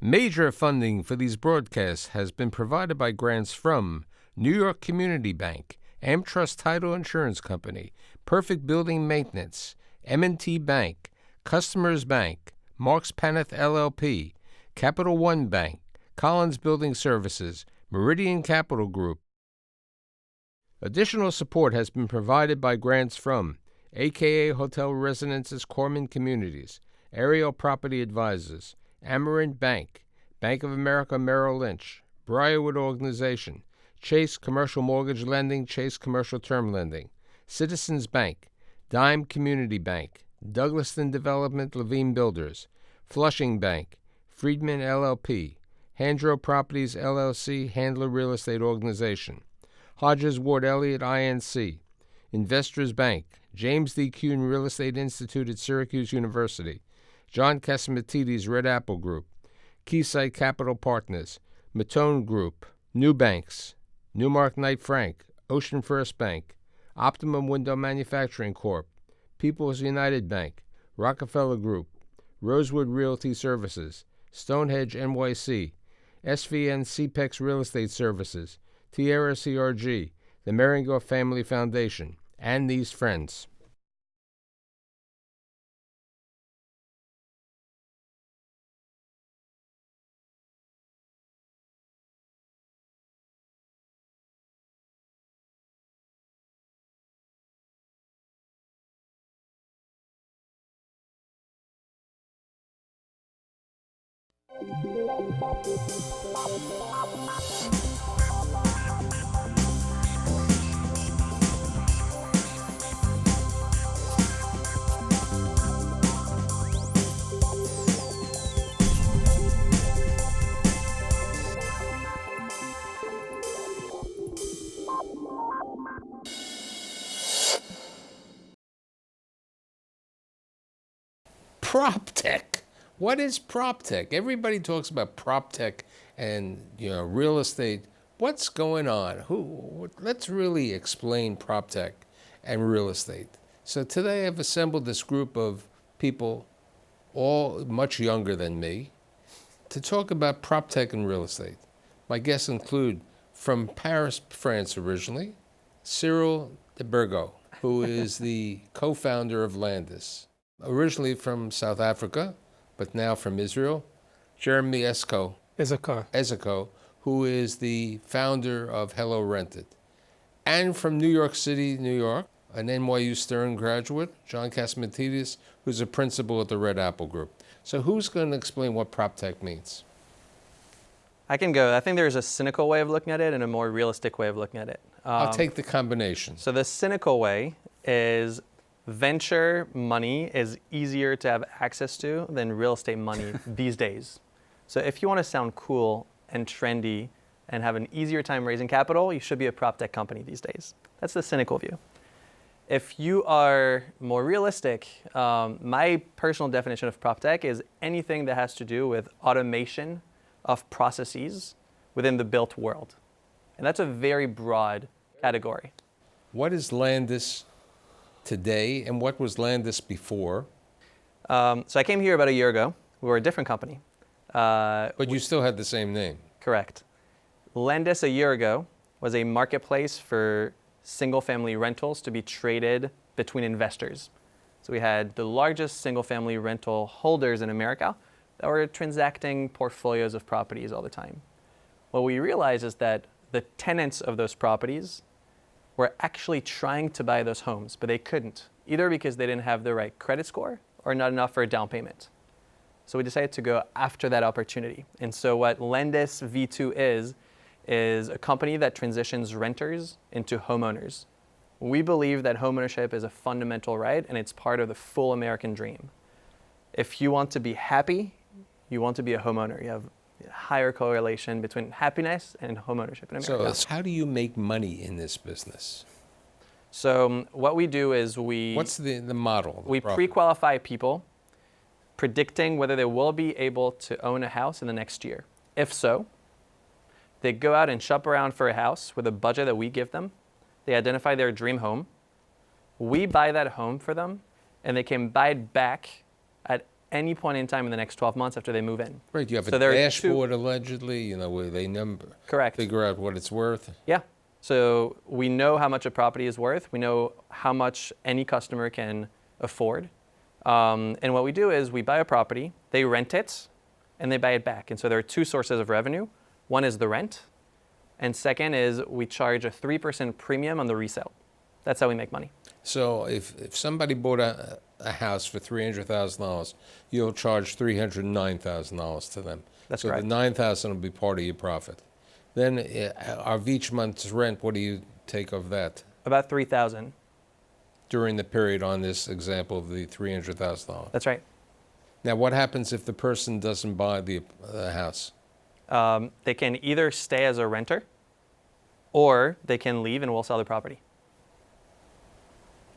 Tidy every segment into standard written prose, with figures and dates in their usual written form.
Major funding for these broadcasts has been provided by grants from New York Community Bank, AmTrust Title Insurance Company, Perfect Building Maintenance, M&T Bank, Customers Bank, Marks Paneth LLP, Capital One Bank, Collins Building Services, Meridian Capital Group. Additional support has been provided by grants from AKA Hotel Residences Corman Communities, Ariel Property Advisors, Amerant Bank, Bank of America Merrill Lynch, Briarwood Organization, Chase Commercial Mortgage Lending, Chase Commercial Term Lending, Citizens Bank, Dime Community Bank, Douglaston Development Levine Builders, Flushing Bank, Friedman LLP, Handro Properties LLC, Handler Real Estate Organization, Hodges Ward Elliott INC, Investors Bank, James D. Kuhn Real Estate Institute at Syracuse University, John Casamatides Red Apple Group, Keysight Capital Partners, Matone Group, New Banks, Newmark Knight Frank, Ocean First Bank, Optimum Window Manufacturing Corp., People's United Bank, Rockefeller Group, Rosewood Realty Services, Stonehenge NYC, SVN CPEX Real Estate Services, Tierra CRG, the Marengo Family Foundation, and these friends. PropTech. What is PropTech? Everybody talks about PropTech and real estate. What's going on? Let's really explain PropTech and real estate. So today I've assembled this group of people, all much younger than me, to talk about PropTech and real estate. My guests include, from Paris, France originally, Cyril de Burgo, who is the co-founder of Landis. Originally from South Africa, but now from Israel, Jeremy Ezeko, who is the founder of Hello Rented. And from New York City, New York, an NYU Stern graduate, John Casamatides, who's a principal at the Red Apple Group. So who's going to explain what PropTech means? I can go. I think there's a cynical way of looking at it and a more realistic way of looking at it. I'll take the combination. So the cynical way is venture money is easier to have access to than real estate money these days. So if you want to sound cool and trendy and have an easier time raising capital, you should be a PropTech company these days. That's the cynical view. If you are more realistic, my personal definition of PropTech is anything that has to do with automation of processes within the built world. And that's a very broad category. What is Landis today, and what was Landis before? So I came here about a year ago. We were a different company. But you still had the same name. Correct. Landis a year ago was a marketplace for single-family rentals to be traded between investors. So we had the largest single-family rental holders in America that were transacting portfolios of properties all the time. What we realized is that the tenants of those properties were actually trying to buy those homes, but they couldn't, either because they didn't have the right credit score or not enough for a down payment. So we decided to go after that opportunity. And so what Landis V2 is a company that transitions renters into homeowners. We believe that homeownership is a fundamental right, and it's part of the full American dream. If you want to be happy, you want to be a homeowner. You have a higher correlation between happiness and homeownership in America. So how do you make money in this business? So what we do is What's the model? We pre-qualify people, predicting whether they will be able to own a house in the next year. If so, they go out and shop around for a house with a budget that we give them. They identify their dream home. We buy that home for them, and they can buy it back at any point in time in the next 12 months after they move in. Right, you have So a there are dashboard allegedly, where they Correct. figure out what it's worth. Yeah. So we know how much a property is worth. We know how much any customer can afford. And what we do is we buy a property, they rent it, and they buy it back. And so there are two sources of revenue. One is the rent, and second is we charge a 3% premium on the resale. That's how we make money. So if somebody bought a house for $300,000, you'll charge $309,000 to them. That's so correct. So the $9,000 will be part of your profit. Then of each month's rent, what do you take of that? About $3,000. During the period on this example of the $300,000. That's right. Now, what happens if the person doesn't buy the house? They can either stay as a renter, or they can leave and we'll sell the property.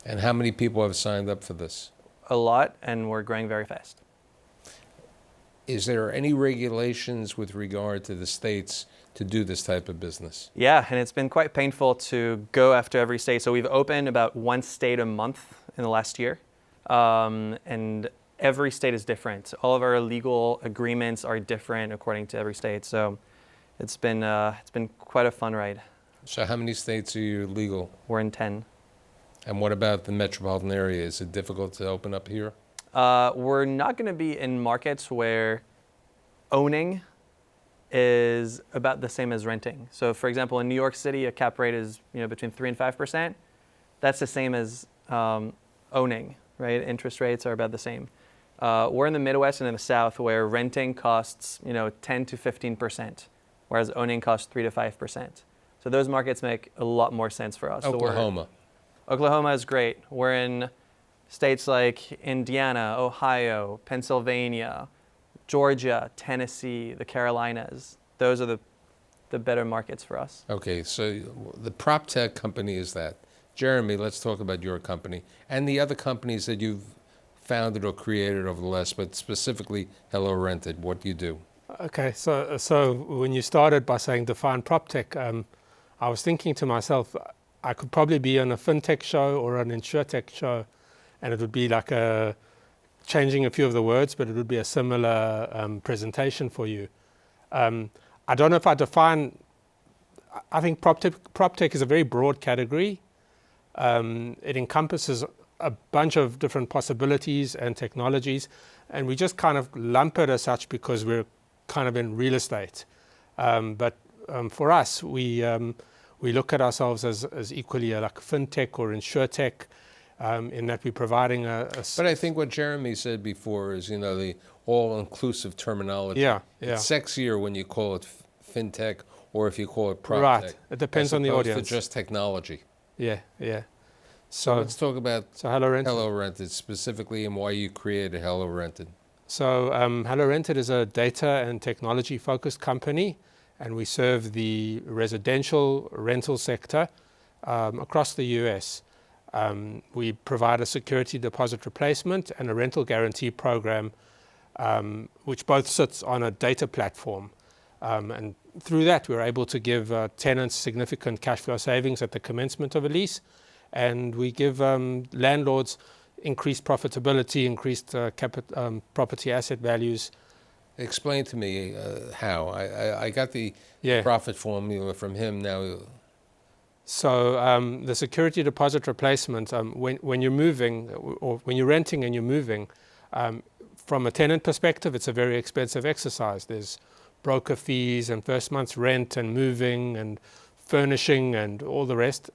And how many people have signed up for this? A lot, and we're growing very fast. Is there any regulations with regard to the states to do this type of business? Yeah, and it's been quite painful to go after every state. So we've opened about one state a month in the last year, and every state is different. All of our legal agreements are different according to every state. So it's been quite a fun ride. So how many states are you legal? We're in 10. And what about the metropolitan area? Is it difficult to open up here? We're not going to be in markets where owning is about the same as renting. So for example, in New York City, a cap rate is between 3% and 5%. That's the same as owning, right? Interest rates are about the same. We're in the Midwest and in the South where renting costs 10 to 15%, whereas owning costs 3 to 5%. So those markets make a lot more sense for us. Oklahoma. Oklahoma is great. We're in states like Indiana, Ohio, Pennsylvania, Georgia, Tennessee, the Carolinas. Those are the better markets for us. Okay, so the PropTech company is that. Jeremy, let's talk about your company and the other companies that you've founded or created over the last, but specifically Hello Rented. What do you do? Okay, so when you started by saying define PropTech, I was thinking to myself, I could probably be on a fintech show or an insurtech show, and it would be like changing a few of the words, but it would be a similar presentation for you. I don't know if I think PropTech is a very broad category. It encompasses a bunch of different possibilities and technologies, and we just kind of lump it as such because we're kind of in real estate. But for us, we look at ourselves as equally like fintech or insurtech, in that we're providing But I think what Jeremy said before is, the all-inclusive terminology. Yeah. It's sexier when you call it fintech or if you call it PropTech. Right. It depends on the audience. As opposed to just technology. Yeah. So let's talk about Hello Rented. Hello Rented specifically and why you created Hello Rented. So Hello Rented is a data and technology focused company, and we serve the residential rental sector across the US. We provide a security deposit replacement and a rental guarantee program, which both sits on a data platform. And through that, we're able to give tenants significant cash flow savings at the commencement of a lease. And we give landlords increased profitability, increased property asset values. Explain to me how. I got the profit formula from him now. So the security deposit replacement, when you're moving or when you're renting and you're moving, from a tenant perspective, it's a very expensive exercise. There's broker fees and first month's rent and moving and furnishing and all the rest.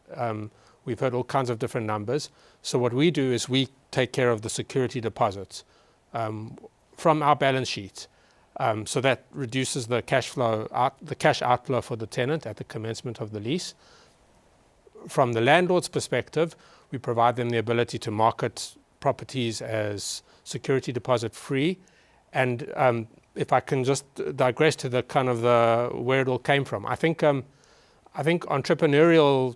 We've heard all kinds of different numbers. So what we do is we take care of the security deposits from our balance sheet. So that reduces the cash outflow for the tenant at the commencement of the lease. From the landlord's perspective, we provide them the ability to market properties as security deposit free. And if I can just digress to the kind of where it all came from, I think entrepreneurial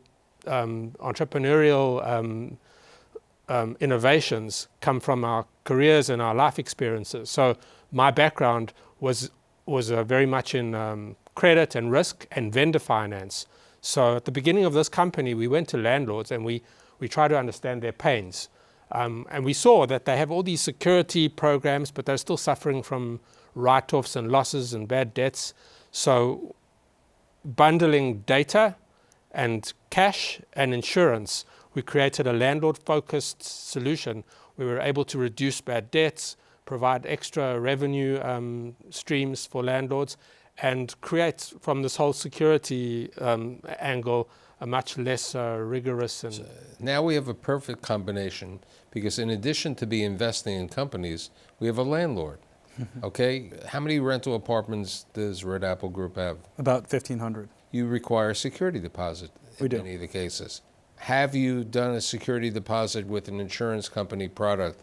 innovations come from our careers and our life experiences. So my background was very much in credit and risk and vendor finance. So at the beginning of this company, we went to landlords and we tried to understand their pains. And we saw that they have all these security programs, but they're still suffering from write-offs and losses and bad debts. So bundling data and cash and insurance, we created a landlord-focused solution. We were able to reduce bad debts, provide extra revenue streams for landlords, and create from this whole security angle a much less rigorous. And now we have a perfect combination, because in addition to be investing in companies, we have a landlord. Okay, how many rental apartments does Red Apple Group have? About 1,500. You require a security deposit We in do. many of the cases. Have you done a security deposit with an insurance company product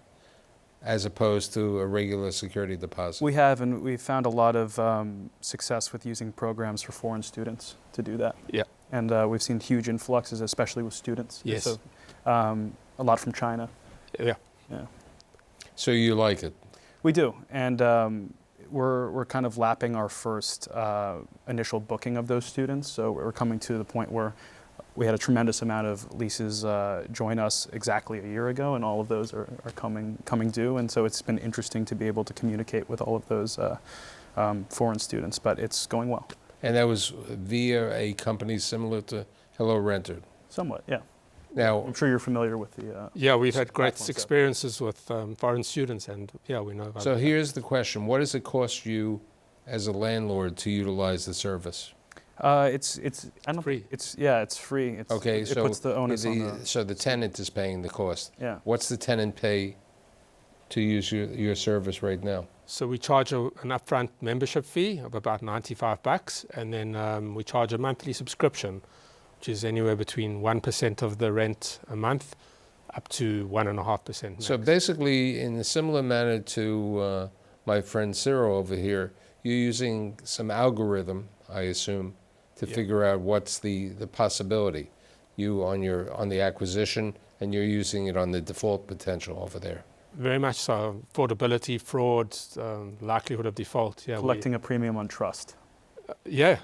as opposed to a regular security deposit? We have, and we've found a lot of success with using programs for foreign students to do that. Yeah. And we've seen huge influxes, especially with students. Yes. So, a lot from China. Yeah. Yeah. So you like it? We do, and we're kind of lapping our first initial booking of those students. So we're coming to the point where we had a tremendous amount of leases join us exactly a year ago, and all of those are coming due. And so it's been interesting to be able to communicate with all of those foreign students, but it's going well. And that was via a company similar to Hello Renter. Somewhat, yeah. Now, I'm sure you're familiar with the. Yeah, we've had great platform stuff. experiences with foreign students, and yeah, we know about so that. here's the question. What does it cost you as a landlord to utilize the service? It's I don't Free. It's free. It's, Okay, it so puts the onus on the. so the tenant is paying the cost. Yeah. What's the tenant pay to use your service right now? So we charge an upfront membership fee of about $95, and then we charge a monthly subscription, which is anywhere between 1% of the rent a month up to 1.5%. So basically, in a similar manner to my friend Cyril over here, you're using some algorithm, I assume, to Yeah. figure out what's the possibility. You on the acquisition, and you're using it on the default potential over there. Very much so. Affordability, fraud, likelihood of default. Yeah, Collecting a premium on trust. yeah,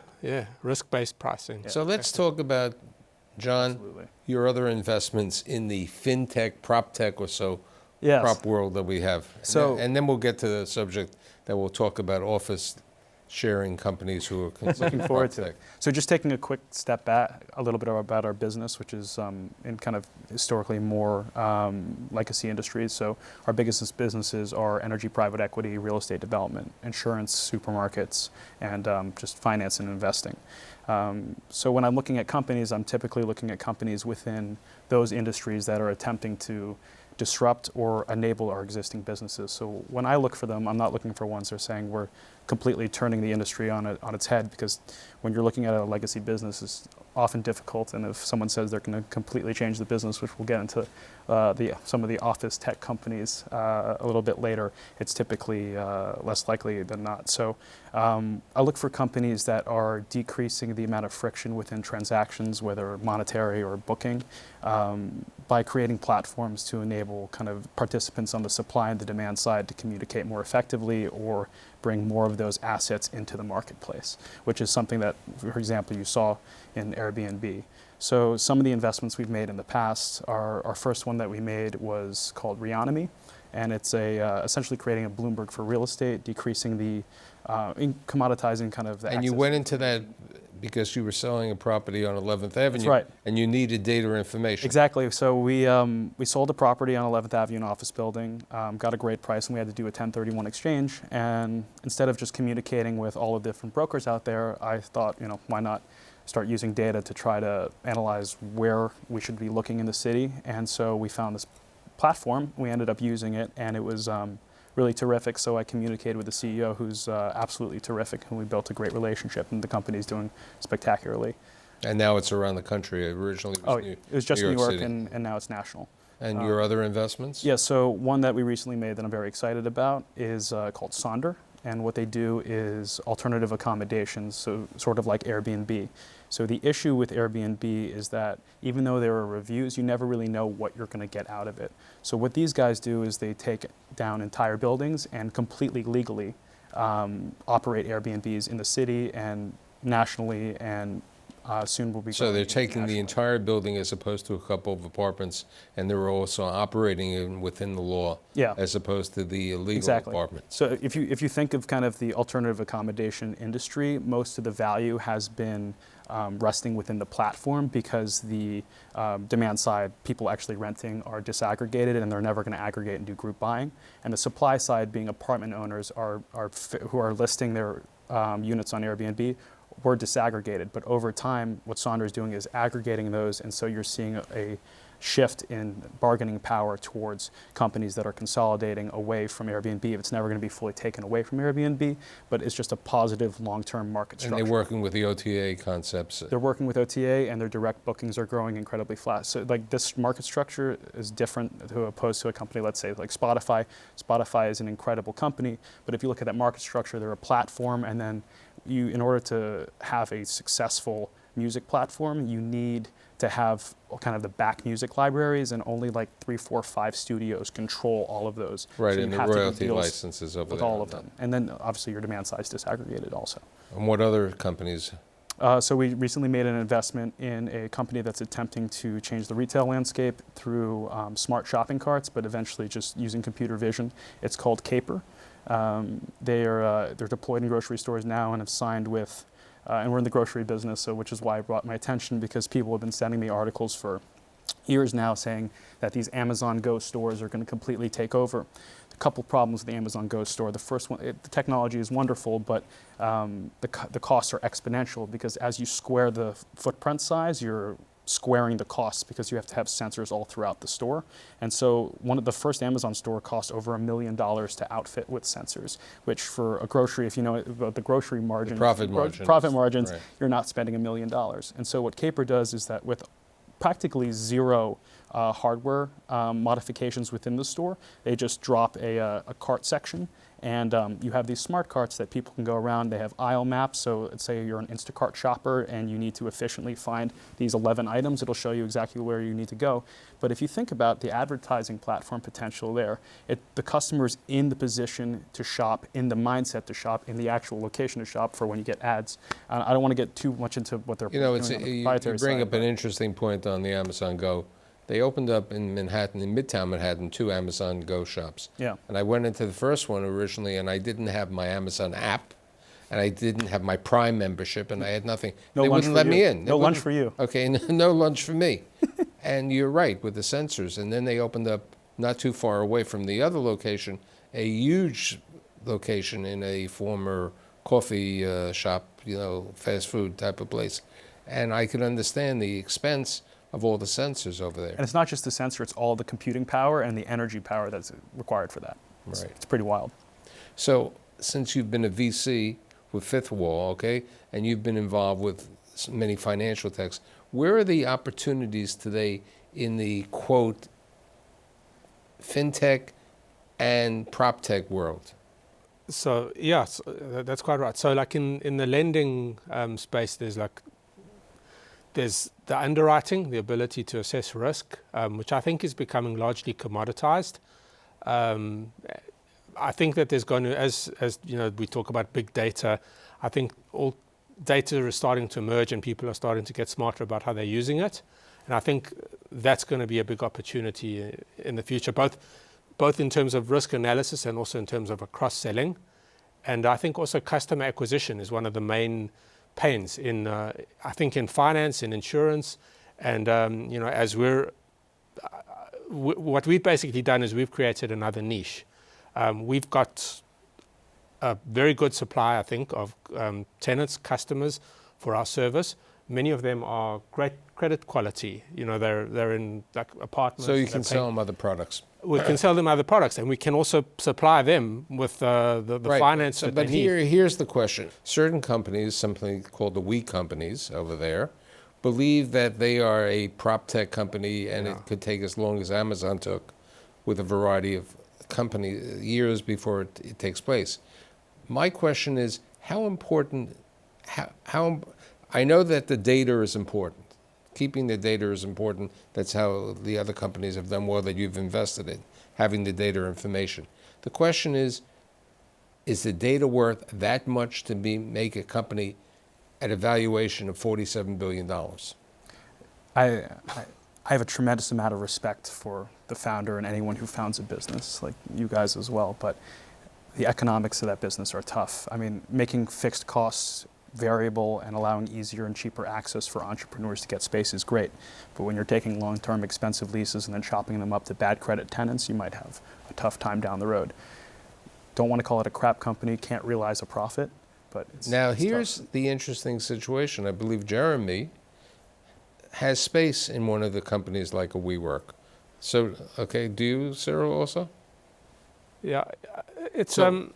risk-based pricing. Yeah. So let's talk about, John, Absolutely. your other investments in the fintech, PropTech, or so Yes. prop world that we have. So- and then we'll get to the subject that we'll talk about office sharing companies who are Looking forward to PropTech. it. So just taking a quick step back, a little bit about our business, which is in kind of historically more legacy industries. So our biggest businesses are energy, private equity, real estate development, insurance, supermarkets, and just finance and investing. So when I'm looking at companies, I'm typically looking at companies within those industries that are attempting to disrupt or enable our existing businesses. So when I look for them, I'm not looking for ones that are saying we're completely turning the industry on its head, because when you're looking at a legacy business, it's often difficult. And if someone says they're going to completely change the business, which we'll get into some of the office tech companies a little bit later, it's typically less likely than not. So I look for companies that are decreasing the amount of friction within transactions, whether monetary or booking, by creating platforms to enable kind of participants on the supply and the demand side to communicate more effectively or bring more of those assets into the marketplace, which is something that, for example, you saw in Airbnb. So some of the investments we've made in the past, our first one that we made was called Reonomy, and it's essentially creating a Bloomberg for real estate, decreasing the commoditizing kind of the And you access. went into that because you were selling a property on 11th Avenue. right. And you needed data or information. Exactly. So we sold a property on 11th Avenue, an office building, got a great price, and we had to do a 1031 exchange. And instead of just communicating with all the different brokers out there, I thought, why not start using data to try to analyze where we should be looking in the city. And so we found this platform. We ended up using it, and it was really terrific. So I communicated with the CEO, who's absolutely terrific, and we built a great relationship, and the company's doing spectacularly. And now it's around the country. Originally it was It was just New York, City. and now it's national. And your other investments? Yeah, so one that we recently made that I'm very excited about is called Sonder. And what they do is alternative accommodations, so sort of like Airbnb. So the issue with Airbnb is that even though there are reviews, you never really know what you're going to get out of it. So what these guys do is they take down entire buildings and completely legally operate Airbnbs in the city and nationally and Soon we'll be. So they're growing taking the internationally. entire building as opposed to a couple of apartments, and they're also operating within the law, Yeah. as opposed to the illegal Exactly. apartments. So if you think of kind of the alternative accommodation industry, most of the value has been resting within the platform because the demand side, people actually renting, are disaggregated and they're never going to aggregate and do group buying. And the supply side, being apartment owners who are listing their units on Airbnb, were disaggregated. But over time, what Sonder is doing is aggregating those, and so you're seeing a shift in bargaining power towards companies that are consolidating away from Airbnb. It's never going to be fully taken away from Airbnb, but it's just a positive long-term market structure. And they're working with the OTA concepts. They're working with OTA, and their direct bookings are growing incredibly fast. So like this market structure is different to opposed to a company, let's say like Spotify. Spotify is an incredible company, but if you look at that market structure, they're a platform, and then in order to have a successful music platform, you need to have kind of the back music libraries, and only like 3, 4, 5 studios control all of those. Right, so and the have to do royalty deals licenses over with there. all of them. And then obviously your demand side is disaggregated also. And what other companies? So we recently made an investment in a company that's attempting to change the retail landscape through smart shopping carts, but eventually just using computer vision. It's called Caper. They're deployed in grocery stores now and have signed with, and we're in the grocery business, so which is why I brought my attention, because people have been sending me articles for years now saying that these Amazon Go stores are going to completely take over. A couple problems with the Amazon Go store. The first one, the technology is wonderful, but the costs are exponential, because as you square the footprint size, you're squaring the costs, because you have to have sensors all throughout the store. And so one of the first Amazon store cost over $1 million to outfit with sensors, which for a grocery, if you know about the grocery margin, profit margins, right. You're not spending $1 million. And so what Caper does is that with practically zero hardware modifications within the store, they just drop a cart section, and you have these smart carts that people can go around. They have aisle maps, so let's say you're an Instacart shopper and you need to efficiently find these 11 items, it'll show you exactly where you need to go. But if you think about the advertising platform potential there, the customer's in the position to shop, in the mindset to shop, in the actual location to shop for when you get ads. I don't want to get too much into what they're You know, doing on the you proprietary bring side, up an interesting point on the Amazon Go. They opened up in Manhattan, in Midtown Manhattan, 2 Amazon Go shops. Yeah. And I went into the first one originally, and I didn't have my Amazon app, and I didn't have my Prime membership, and I had nothing. No They lunch wouldn't for let you. me in. They No lunch wouldn't- for you. Okay, no lunch for me. And you're right, with the sensors. And then they opened up, not too far away from the other location, a huge location in a former coffee shop, fast food type of place. And I could understand the expense of all the sensors over there. And it's not just the sensor, it's all the computing power and the energy power that's required for that. It's, Right. it's pretty wild. So since you've been a VC with Fifth Wall, okay, and you've been involved with many financial techs, where are the opportunities today in the, quote, fintech and PropTech world? So yeah, that's quite right. So like in the lending space, there's the underwriting, the ability to assess risk, which I think is becoming largely commoditized. I think that there's going to, as we talk about big data, I think all data is starting to emerge and people are starting to get smarter about how they're using it. And I think that's going to be a big opportunity in the future, both in terms of risk analysis and also in terms of cross-selling. And I think also customer acquisition is one of the main pains in, I think, in finance, in insurance. And, as what we've basically done is we've created another niche. We've got a very good supply, I think, of tenants, customers for our service. Many of them are great credit quality. They're in like apartments. So you can sell them other products. We can sell them other products, and we can also supply them with the Right. finance that But they need. here's the question. Certain companies, something called the we companies over there, believe that they are a PropTech company, and it could take as long as Amazon took with a variety of companies, years before it takes place. My question is, how important, how I know that the data is important. Keeping the data is important. That's how the other companies have done well that you've invested in, having the data information. The question is the data worth that much to make a company at a valuation of $47 billion? I have a tremendous amount of respect for the founder and anyone who founds a business, like you guys as well, but the economics of that business are tough. I mean, making fixed costs variable and allowing easier and cheaper access for entrepreneurs to get space is great, but when you're taking long-term expensive leases and then chopping them up to bad credit tenants, you might have a tough time down the road. Don't want to call it a crap company, can't realize a profit, but it's Here's tough. the interesting situation. I believe Jeremy has space in one of the companies like a WeWork. So, okay, do you, Cyril, also? Yeah, it's So-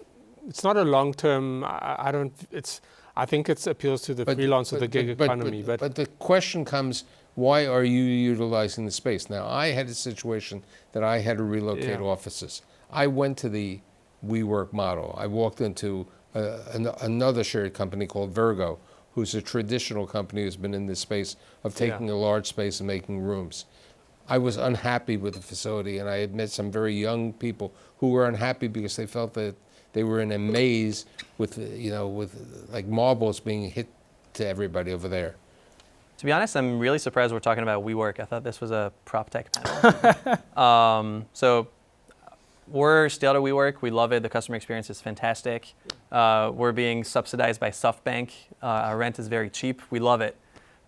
it's not a long term. I think it appeals to the freelance or the gig economy. But the question comes, why are you utilizing the space? Now, I had a situation that I had to relocate Yeah. offices. I went to the WeWork model. I walked into another shared company called Virgo, who's a traditional company who's been in this space of taking a large space and making rooms. I was unhappy with the facility, and I had met some very young people who were unhappy because they felt that they were in a maze with like marbles being hit to everybody over there. To be honest, I'm really surprised we're talking about WeWork. I thought this was a PropTech panel. So we're still at WeWork. We love it. The customer experience is fantastic. We're being subsidized by SoftBank. Our rent is very cheap. We love it.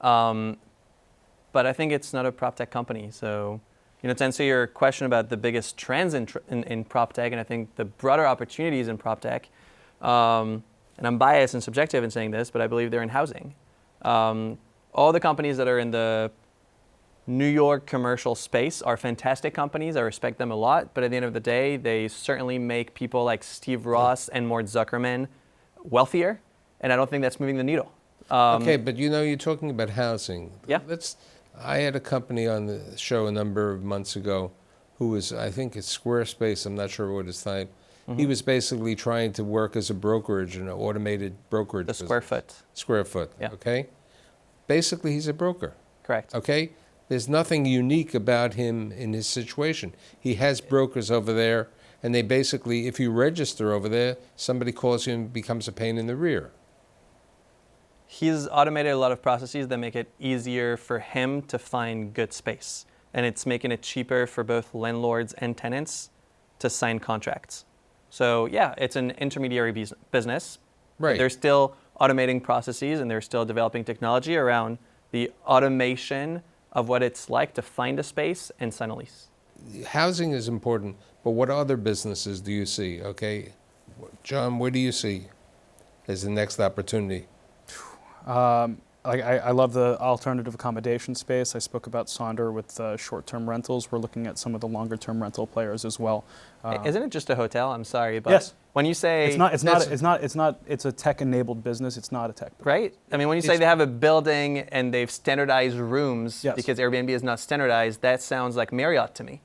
But I think it's not a PropTech company. So, to answer your question about the biggest trends in PropTech, and I think the broader opportunities in PropTech, and I'm biased and subjective in saying this, but I believe they're in housing. All the companies that are in the New York commercial space are fantastic companies. I respect them a lot, but at the end of the day, they certainly make people like Steve Ross and Mort Zuckerman wealthier, and I don't think that's moving the needle. Okay, but you're talking about housing. Yeah. I had a company on the show a number of months ago who was, I think it's Squarespace, I'm not sure what his type. Mm-hmm. He was basically trying to work as a brokerage, an automated brokerage. The Square Foot. Square Foot, yeah. Okay? Basically, he's a broker. Correct. Okay? There's nothing unique about him in his situation. He has brokers over there, and they basically, if you register over there, somebody calls you and becomes a pain in the rear. He's automated a lot of processes that make it easier for him to find good space. And it's making it cheaper for both landlords and tenants to sign contracts. So yeah, it's an intermediary business. Right. They're still automating processes and they're still developing technology around the automation of what it's like to find a space and sign a lease. Housing is important, but what other businesses do you see? Okay, John, what do you see as the next opportunity? I love the alternative accommodation space. I spoke about Sonder with short-term rentals. We're looking at some of the longer-term rental players as well. Isn't it just a hotel? I'm sorry, but yes. When you say it's a tech-enabled business. It's not a tech business. Right? I mean, when you say they have a building and they've standardized rooms because Airbnb is not standardized, that sounds like Marriott to me.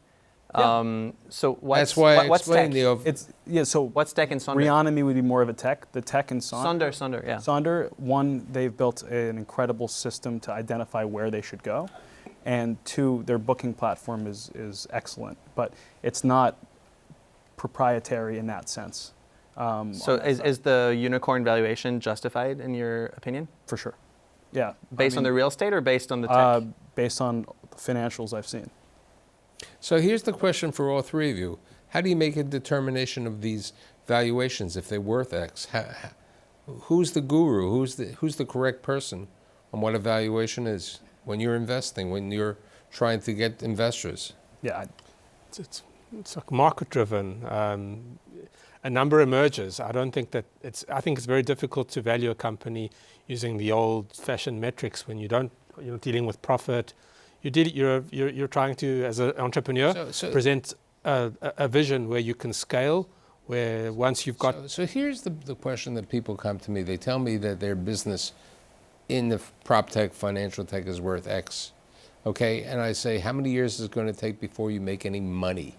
Yeah. So what's what's tech? So what's tech in Sonder? Reonomy would be more of a tech. The tech in Sonder. Sonder, yeah. Sonder, one, they've built an incredible system to identify where they should go, and two, their booking platform is excellent, but it's not proprietary in that sense. So is the unicorn valuation justified in your opinion? For sure. Yeah. Based on the real estate or based on the tech? Based on the financials I've seen. So here's the question for all three of you. How do you make a determination of these valuations if they're worth X? Who's the guru? Who's the correct person on what a valuation is when you're investing, when you're trying to get investors? Yeah. It's like market driven. A number emerges. I think it's very difficult to value a company using the old fashioned metrics when you're dealing with profit. You're trying to, as an entrepreneur, present a vision where you can scale, where once you've got... So here's the question that people come to me. They tell me that their business in the PropTech, financial tech is worth X. Okay, and I say, how many years is it going to take before you make any money?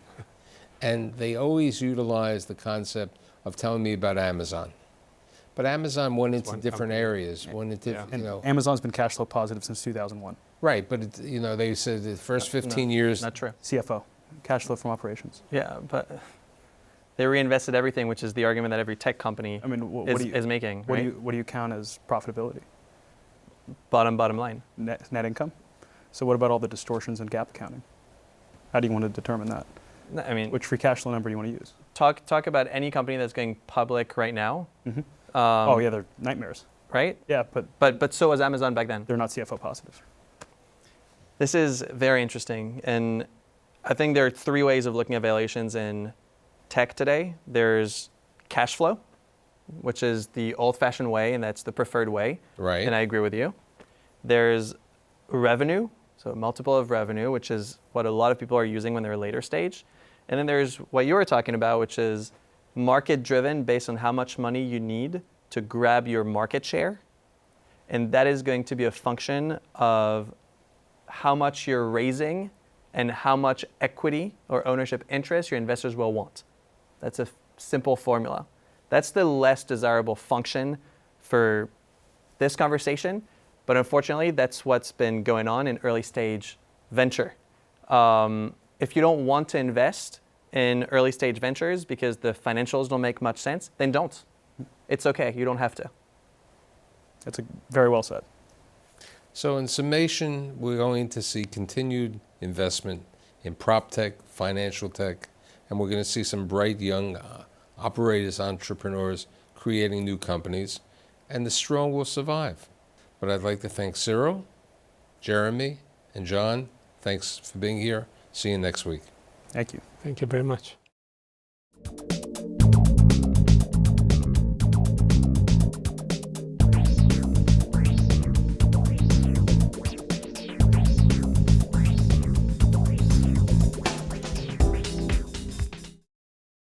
And they always utilize the concept of telling me about Amazon. But Amazon went into different areas. Amazon's been cash flow positive since 2001. Right, but they said the first 15 years. Not true. CFO, cash flow from operations. Yeah, but they reinvested everything, which is the argument that every tech company is making. What do you count as profitability? bottom line. Net income. So what about all the distortions in GAAP accounting? How do you want to determine that? I mean, Which free cash flow number do you want to use? talk about any company that's going public right now. Mm-hmm. Oh yeah, they're nightmares. Right? Yeah, But so was Amazon back then. they're not CFO positive. This is very interesting, and I think there are three ways of looking at valuations in tech today. There's cash flow, which is the old-fashioned way, and that's the preferred way. Right. And I agree with you. There's revenue, so a multiple of revenue, which is what a lot of people are using when they're later stage. And then there's what you were talking about, which is market-driven based on how much money you need to grab your market share. And that is going to be a function of how much you're raising and how much equity or ownership interest your investors will want. That's a simple formula. That's the less desirable function for this conversation, but unfortunately, that's what's been going on in early stage venture. If you don't want to invest in early stage ventures because the financials don't make much sense, then don't. It's okay, you don't have to. That's very well said. So in summation, we're going to see continued investment in PropTech, financial tech, and we're going to see some bright young operators, entrepreneurs creating new companies, and the strong will survive. But I'd like to thank Cyril, Jeremy, and John. Thanks for being here. See you next week. Thank you. Thank you very much.